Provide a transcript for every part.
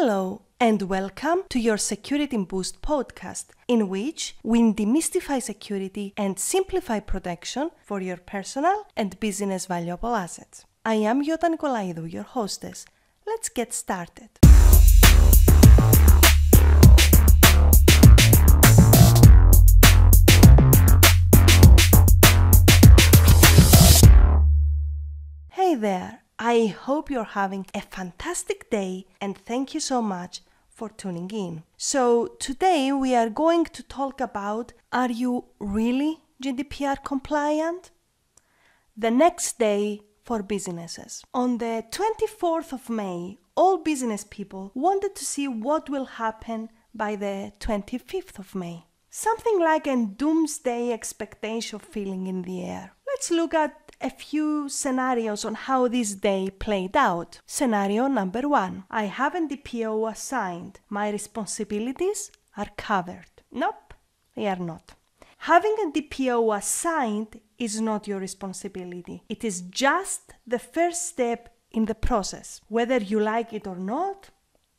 Hello and welcome to your Security Boost podcast, in which we demystify security and simplify protection for your personal and business valuable assets. I am Yota Nikolaidou, your hostess. Let's get started. Hey there, I hope you're having a fantastic day and thank you so much for tuning in. So today we are going to talk about, are you really GDPR compliant? The next day for businesses. On the 24th of May, all business people wanted to see what will happen by the 25th of May. Something like a doomsday expectation feeling in the air. Let's look at a few scenarios on how this day played out. Scenario number 1. I have a DPO assigned. My responsibilities are covered. Nope, they are not. Having a DPO assigned is not your responsibility. It is just the first step in the process. Whether you like it or not,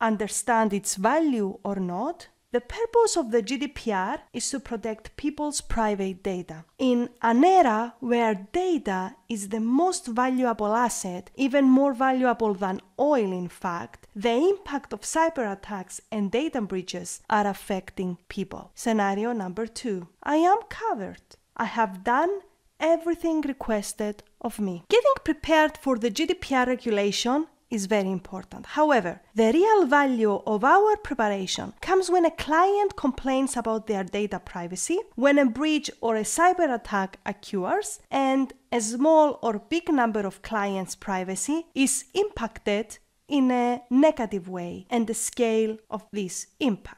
understand its value or not, the purpose of the GDPR is to protect people's private data. In an era where data is the most valuable asset, even more valuable than oil in fact, the impact of cyber attacks and data breaches are affecting people. Scenario number 2. I am covered. I have done everything requested of me. Getting prepared for the GDPR regulation is very important. However, the real value of our preparation comes when a client complains about their data privacy, when a breach or a cyber attack occurs, and a small or big number of clients' privacy is impacted in a negative way, and the scale of this impact.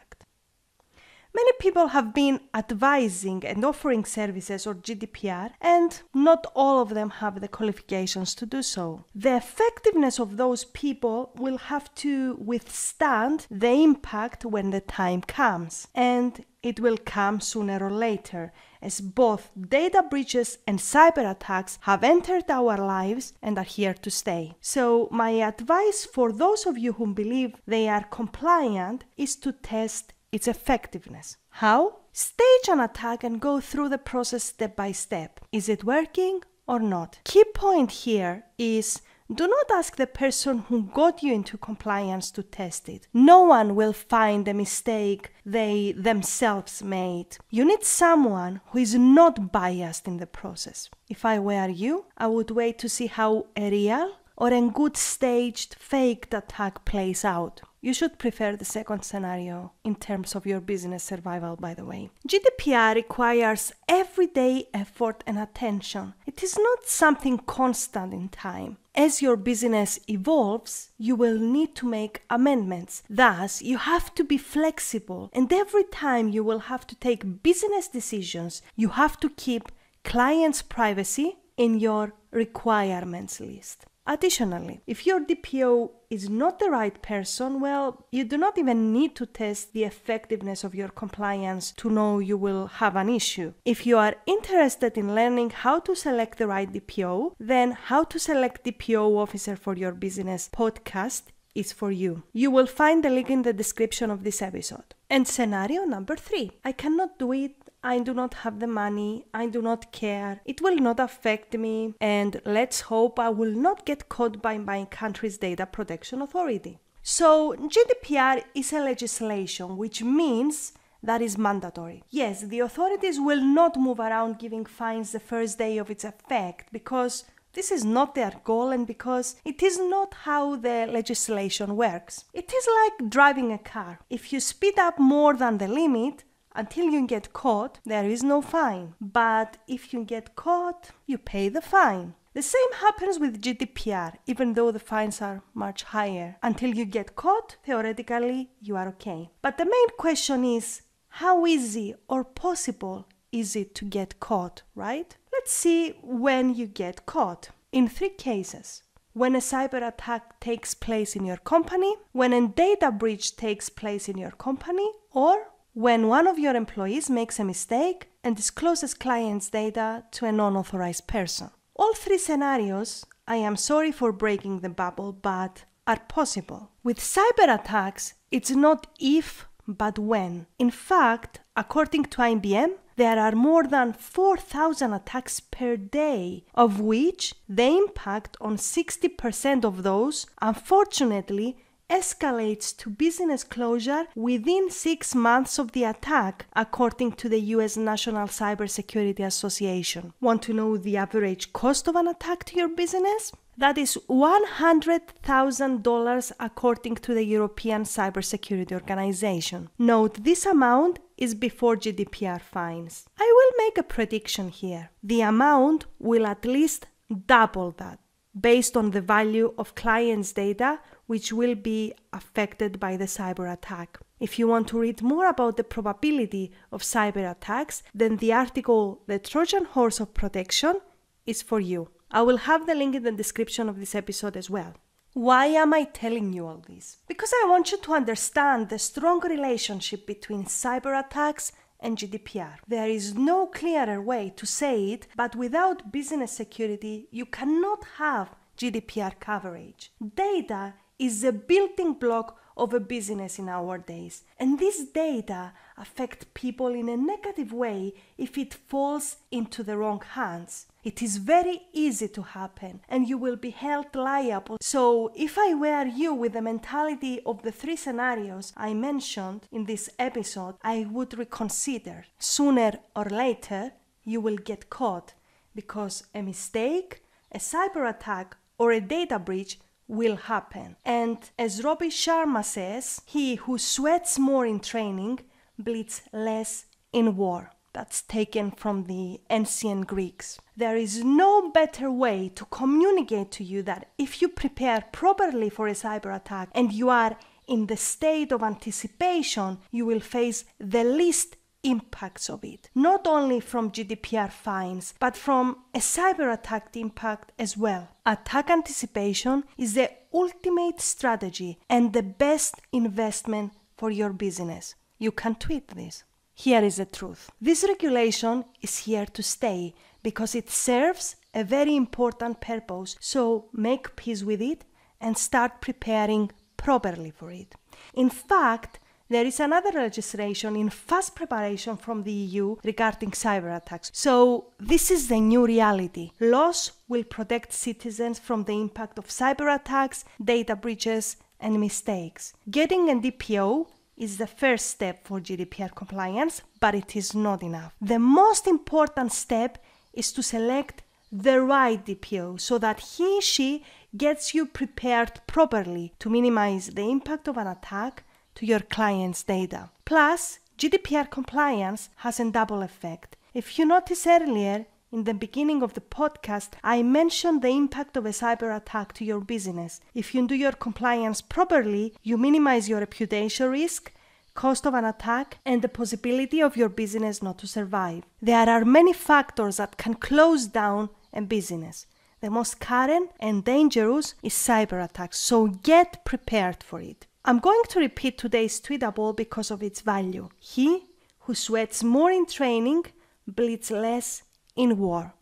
Many people have been advising and offering services or GDPR, and not all of them have the qualifications to do so. The effectiveness of those people will have to withstand the impact when the time comes, and it will come sooner or later, as both data breaches and cyber attacks have entered our lives and are here to stay. So my advice for those of you who believe they are compliant is to test its effectiveness. How? Stage an attack and go through the process step by step. Is it working or not? Key point here is, do not ask the person who got you into compliance to test it. No one will find the mistake they themselves made. You need someone who is not biased in the process. If I were you, I would wait to see how a real or a good staged faked attack plays out. You should prefer the second scenario in terms of your business survival, by the way. GDPR requires everyday effort and attention. It is not something constant in time. As your business evolves, you will need to make amendments. Thus, you have to be flexible, and every time you will have to take business decisions, you have to keep clients' privacy in your requirements list. Additionally, if your DPO is not the right person, well, you do not even need to test the effectiveness of your compliance to know you will have an issue. If you are interested in learning how to select the right DPO, then How to Select DPO Officer for Your Business podcast is for you. You will find the link in the description of this episode. And scenario number 3. I cannot do it. I do not have the money, I do not care, it will not affect me, and let's hope I will not get caught by my country's data protection authority. So GDPR is a legislation, which means that is mandatory. Yes, the authorities will not move around giving fines the first day of its effect, because this is not their goal and because it is not how the legislation works. It is like driving a car. If you speed up more than the limit, until you get caught, there is no fine. But if you get caught, you pay the fine. The same happens with GDPR, even though the fines are much higher. Until you get caught, theoretically, you are okay. But the main question is, how easy or possible is it to get caught, right? Let's see when you get caught. In 3 cases. When a cyber attack takes place in your company, when a data breach takes place in your company, or when one of your employees makes a mistake and discloses clients' data to a non-authorized person. All 3 scenarios, I am sorry for breaking the bubble, but are possible. With cyber attacks, it's not if, but when. In fact, according to IBM, there are more than 4,000 attacks per day, of which the impact on 60% of those, unfortunately, escalates to business closure within 6 months of the attack, according to the US National Cybersecurity Association. Want to know the average cost of an attack to your business? That is $100,000 according to the European Cybersecurity Organization. Note, this amount is before GDPR fines. I will make a prediction here. The amount will at least double that, based on the value of clients' data which will be affected by the cyber attack. If you want to read more about the probability of cyber attacks, then the article The Trojan Horse of Protection is for you. I will have the link in the description of this episode as well. Why am I telling you all this? Because I want you to understand the strong relationship between cyber attacks and GDPR. There is no clearer way to say it, but without business security, you cannot have GDPR coverage. Data is a building block of a business in our days, and this data affects people in a negative way if it falls into the wrong hands. It is very easy to happen, and you will be held liable. So if I were you, with the mentality of the 3 scenarios I mentioned in this episode, I would reconsider. Sooner or later, you will get caught, because a mistake, a cyber attack, or a data breach will happen. And as Robin Sharma says, he who sweats more in training bleeds less in war. That's taken from the ancient Greeks. There is no better way to communicate to you that if you prepare properly for a cyber attack and you are in the state of anticipation, you will face the least impacts of it. Not only from GDPR fines, but from a cyber attack impact as well. Attack anticipation is the ultimate strategy and the best investment for your business. You can tweet this. Here is the truth. This regulation is here to stay because it serves a very important purpose, so make peace with it and start preparing properly for it. In fact, there is another legislation in fast preparation from the EU regarding cyber attacks. So this is the new reality. Laws will protect citizens from the impact of cyber attacks, data breaches, and mistakes. Getting a DPO is the first step for GDPR compliance, but it is not enough. The most important step is to select the right DPO so that she gets you prepared properly to minimize the impact of an attack to your client's data. Plus, GDPR compliance has a double effect. If you noticed earlier, in the beginning of the podcast, I mentioned the impact of a cyber attack to your business. If you do your compliance properly, you minimize your reputation risk, cost of an attack, and the possibility of your business not to survive. There are many factors that can close down a business. The most current and dangerous is cyber attacks, so get prepared for it. I'm going to repeat today's tweetable because of its value. He who sweats more in training bleeds less in war.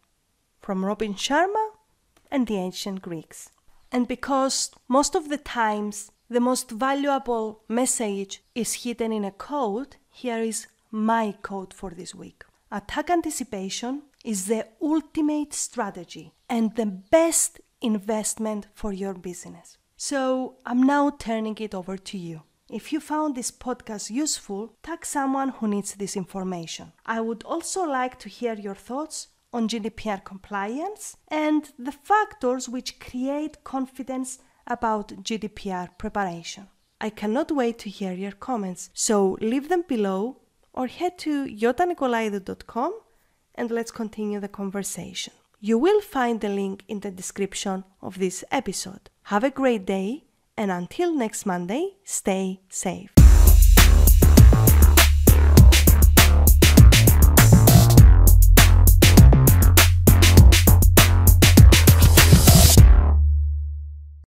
From Robin Sharma and the ancient Greeks. And because most of the times the most valuable message is hidden in a code, here is my code for this week. Attack anticipation is the ultimate strategy and the best investment for your business. So I'm now turning it over to you. If you found this podcast useful, tag someone who needs this information. I would also like to hear your thoughts on GDPR compliance and the factors which create confidence about GDPR preparation. I cannot wait to hear your comments, so leave them below or head to yotanikolaidou.com and let's continue the conversation. You will find the link in the description of this episode. Have a great day, and until next Monday, stay safe.